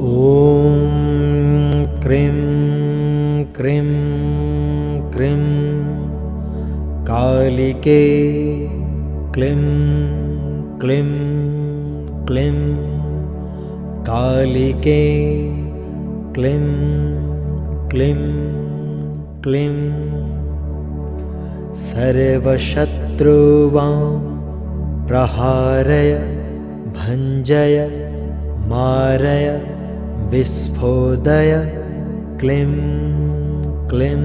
ॐ cream cream cream कालिके क्लीं क्लीं क्लीं कालिके क्लीं क्लीं क्लीं सर्वशत्रुवां प्रहारय भञ्जय मारय विस्फोदय क्लीं क्लीं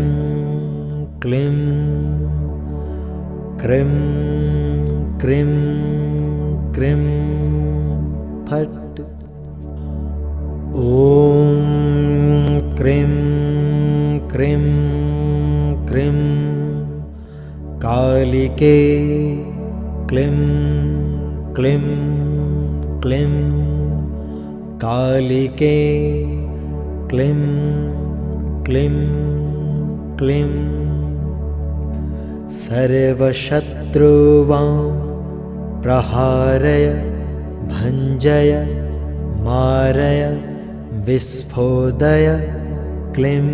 क्लीं क्रीं क्रीं क्रीं फट्। ॐ क्रीं क्रीं क्रीं कालिके क्लीं क्लीं क्लीं कालिके क्लीं क्लीं क्लीं सर्वशत्रुवां प्रहारय भञ्जय मारय विस्फोदय क्लीं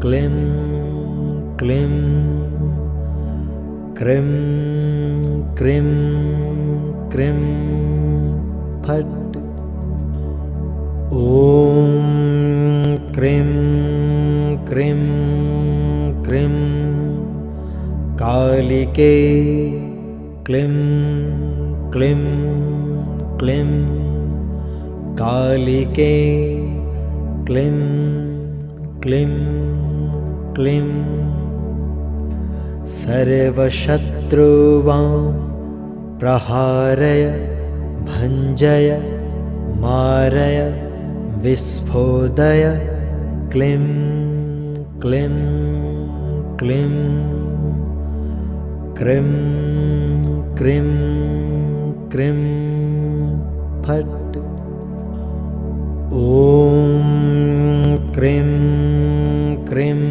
क्लीं क्लीं क्रीं क्रीं क्रीं फट्। ॐ क्रीं क्रीं क्रीं कालिके क्लीं क्लीं क्लीं कालिके क्लीं क्लीं क्लीं सर्वशत्रुवां प्रहारय भञ्जय मारय विस्फोदय क्लीं क्लीं क्लीं क्रीं क्रीं क्रीं फट्। ॐ क्रीं क्रीं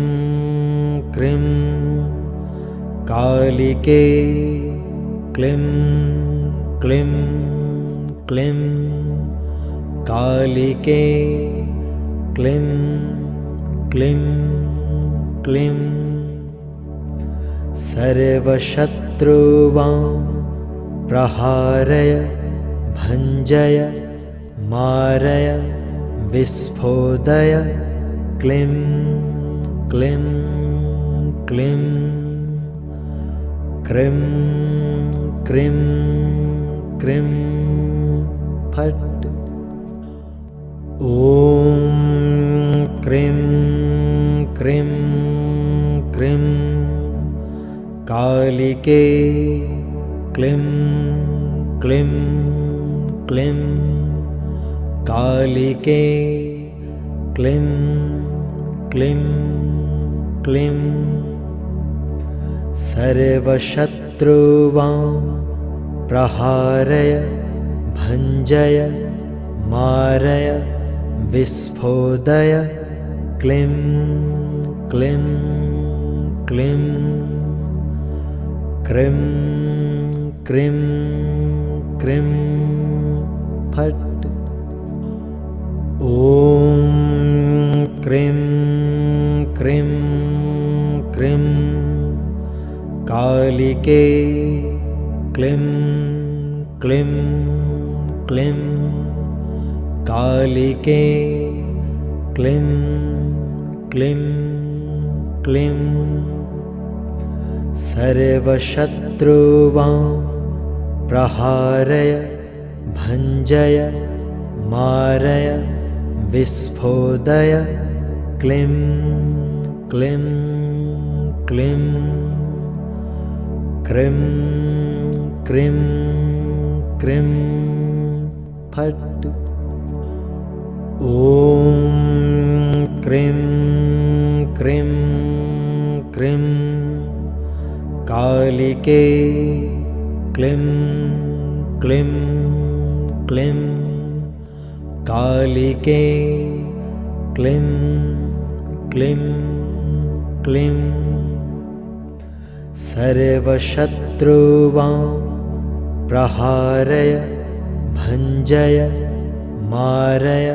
क्रीं कालिके क्लीं क्लीं क्लीं कालिके क्लीं क्लीं क्लीं सर्वशत्रुवां प्रहारय भञ्जय मारय विस्फोदय क्लीं क्लीं क्लीं क्रीं क्रीं क्रीं फट्। ॐ क्रीं क्रीं क्रीं कालिके क्लीं क्लीं क्लीं कालिके क्लीं क्लीं क्लीं सर्वशत्रुवां प्रहारय भञ्जय मारय विस्फोदय क्लीं क्लीं क्लीं क्रीं क्रीं क्रीं फट्। ॐ क्रीं क्रीं क्रीं कालिके क्लीं क्लीं क्लीं कालिके क्लीं क्लीं क्लीं सर्वशत्रुवां प्रहारय भञ्जय मारय विस्फोदय क्लीं क्लीं क्लीं क्रीं क्रीं क्रीं फट्। ॐ क्रीं क्रीं क्रीं कालिके क्लीं क्लीं क्लीं कालिके क्लीं क्लीं क्लीं सर्वशत्रुवां प्रहारय भञ्जय मारय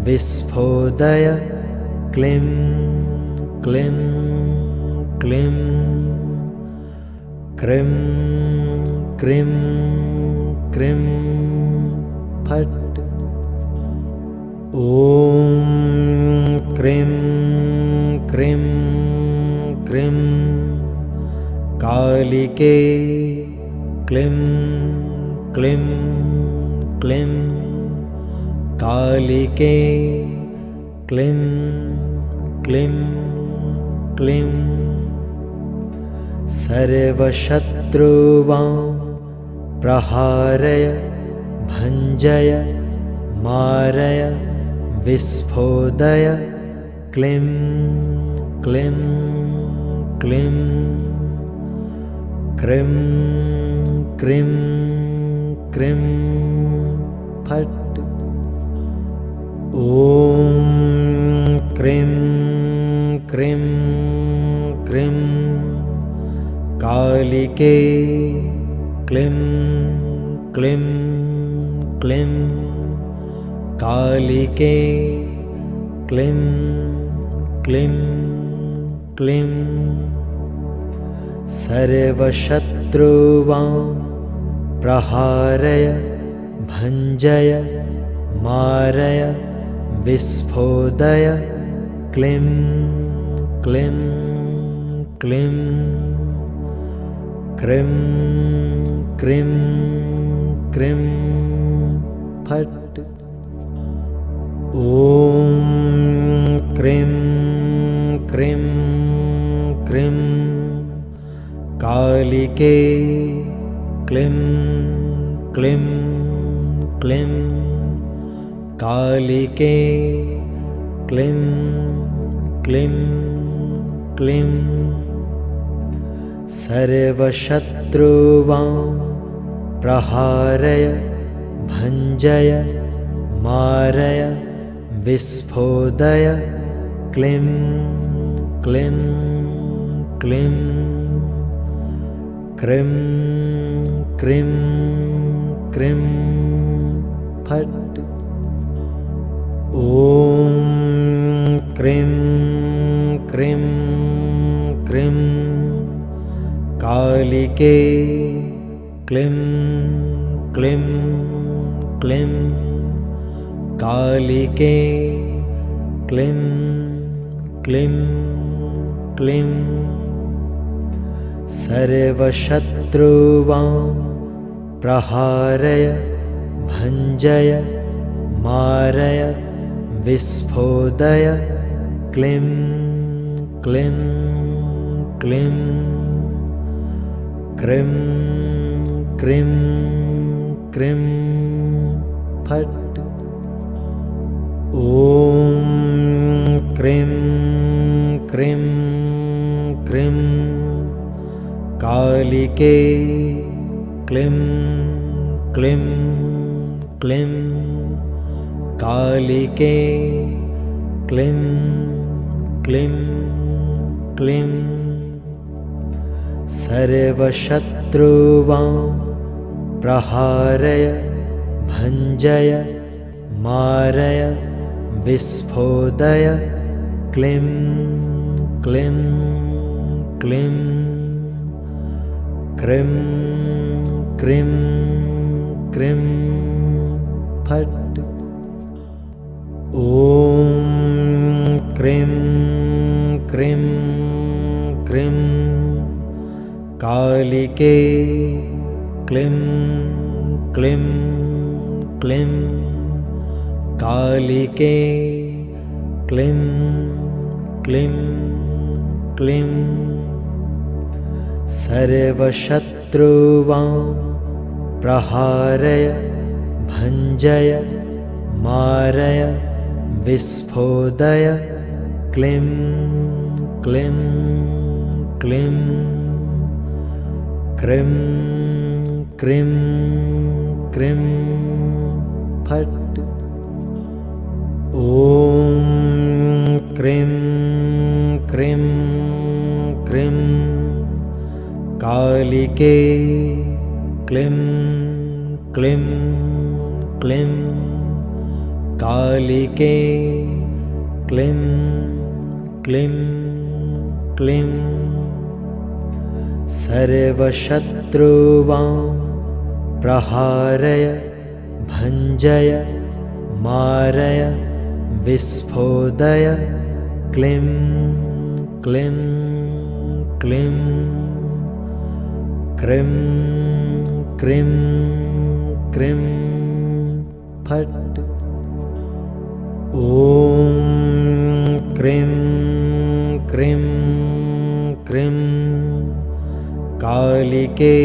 विस्फोदय क्लीं क्लीं क्लीं क्रीं क्रीं क्रीं फट् ॐ क्रीं क्रीं क्रीं कालिके क्लीं क्लीं क्लीं कालिके क्लीं क्लीं क्लीं सर्वशत्रुवां प्रहारय भञ्जय मारय विस्फोदय क्लीं क्लीं क्लीं क्रीं क्रीं क्रीं फट् ॐ क्रीं क्रीं क्रीं कालिके क्लीं क्लीं क्लीं कालिके क्लीं क्लीं क्लीं सर्वशत्रुवां प्रहारय भञ्जय मारय विस्फोदय क्लीं क्लीं क्लीं क्रीं क्रीं क्रीं फट् ॐ क्रीं क्रीं क्रीं कालिके क्लीं क्लीं क्लीं कालिके क्लीं क्लीं क्लीं सर्वशत्रुवां प्रहारय भञ्जय मारय विस्फोदय क्लीं क्लीं क्लीं क्रीं क्रीं क्रीं फट् ॐ क्रीं क्रीं क्रीं कालिके क्लीं क्लीं क्लीं कालिके क्लीं क्लीं क्लीं सर्वशत्रुवां प्रहारय भञ्जय मारय विस्फोदय क्लीं क्लीं क्लीं क्रीं क्रीं क्रीं फट् ॐ क्रीं क्रीं क्रीं कालिके क्लीं क्लीं क्लीं कालिके क्लीं क्लीं क्लीं सर्वशत्रुवां प्रहारय भञ्जय मारय विस्फोदय क्लीं क्लीं क्लीं क्रीं क्रीं क्रीं फट् ॐ क्रीं क्रीं क्रीं कालिके क्लीं क्लीं क्लीं कालिके क्लीं क्लीं क्लीं सर्वशत्रुवां प्रहारय भञ्जय मारय विस्फोदय क्लीं क्लीं क्लीं क्रीं क्रीं क्रीं फट् ॐ क्रीं क्रीं क्रीं कालिके क्लीं क्लीं क्लीं कालिके क्लीं क्लीं क्लीं सर्वशत्रुवां प्रहारय भञ्जय मारय विस्फोदय क्लीं क्लीं क्लीं क्रीं क्रीं क्रीं फट् ॐ क्रीं क्रीं क्रीं कालिके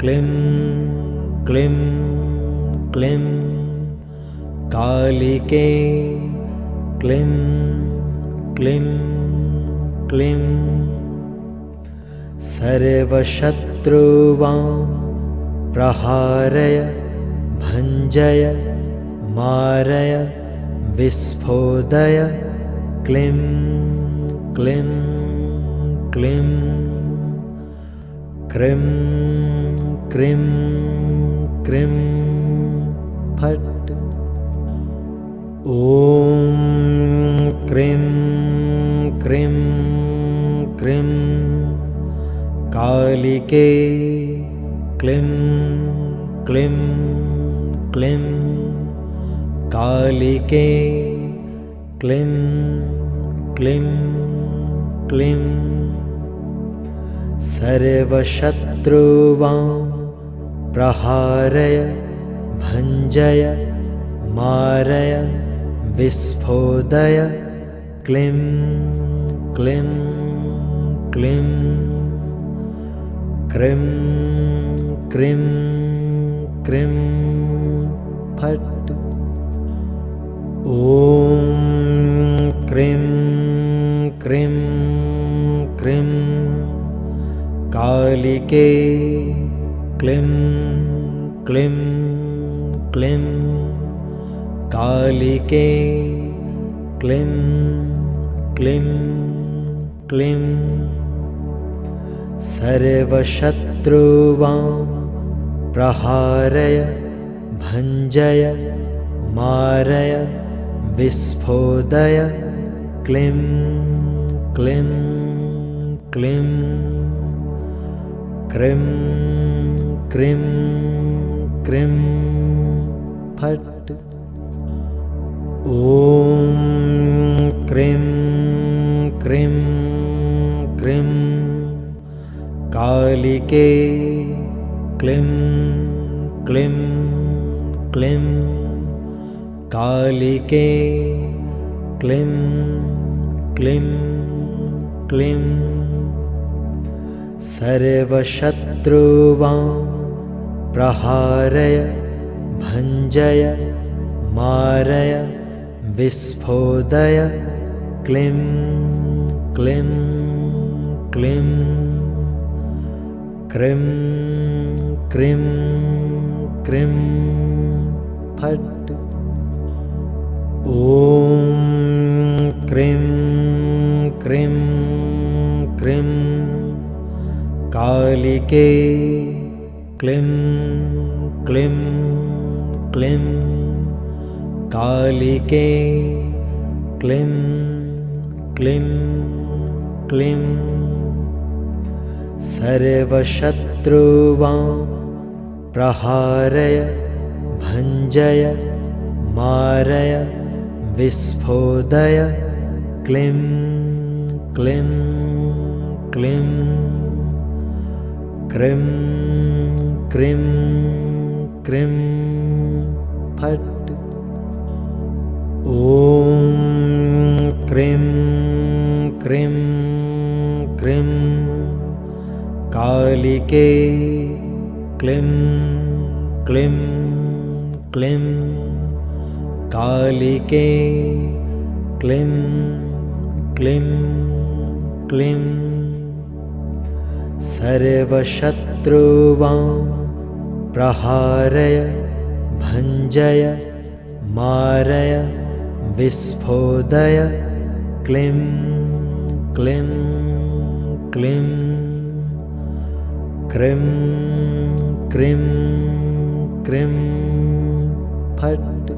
क्लीं क्लीं क्लीं कालिके क्लीं क्लीं क्लीं सर्वशत्रुवां प्रहारय भञ्जय मारय विस्फोदय क्लीं क्लीं क्लीं क्रीं क्रीं क्रीं फट् ॐ क्रीं क्रीं क्रीं कालिके क्लीं क्लीं क्लीं कालिके क्लीं क्लीं क्लीं सर्वशत्रुवां प्रहारय भञ्जय मारय विस्फोदय क्लीं क्लीं क्लीं क्रीं क्रीं क्रीं फट् ॐ क्रीं क्रीं क्रीं कालिके क्लीं क्लीं क्लीं कालिके क्लीं क्लीं क्लीं सर्वशत्रुवां प्रहारय भञ्जय मारय विस्फोदय क्लीं क्लीं क्लीं क्रीं क्रीं क्रीं फट् ॐ क्रीं क्रीं क्रीं कालिके क्लीं क्लीं क्लीं कालिके क्लीं क्लीं क्लीं सर्वशत्रुवां प्रहारय भञ्जय मारय विस्फोदय क्लीं क्लीं क्लीं क्रीं क्रीं क्रीं फट् ॐ क्रीं क्रीं क्रीं कालिके क्लीं क्लीं क्लीं कालिके क्लीं क्लीं क्लीं सर्वशत्रुवां प्रहारय भञ्जय मारय विस्फोदय क्लीं क्लीं क्लीं क्रीं क्रीं क्रीं फट् ॐ क्रीं क्रीं क्रीं कालिके क्लीं क्लीं क्लीं कालिके क्लीं क्लीं क्लीं सर्वशत्रुवां प्रहारय भञ्जय मारय विस्फोदय क्लीं क्लीं क्लीं क्रीं क्रीं क्रीं फट्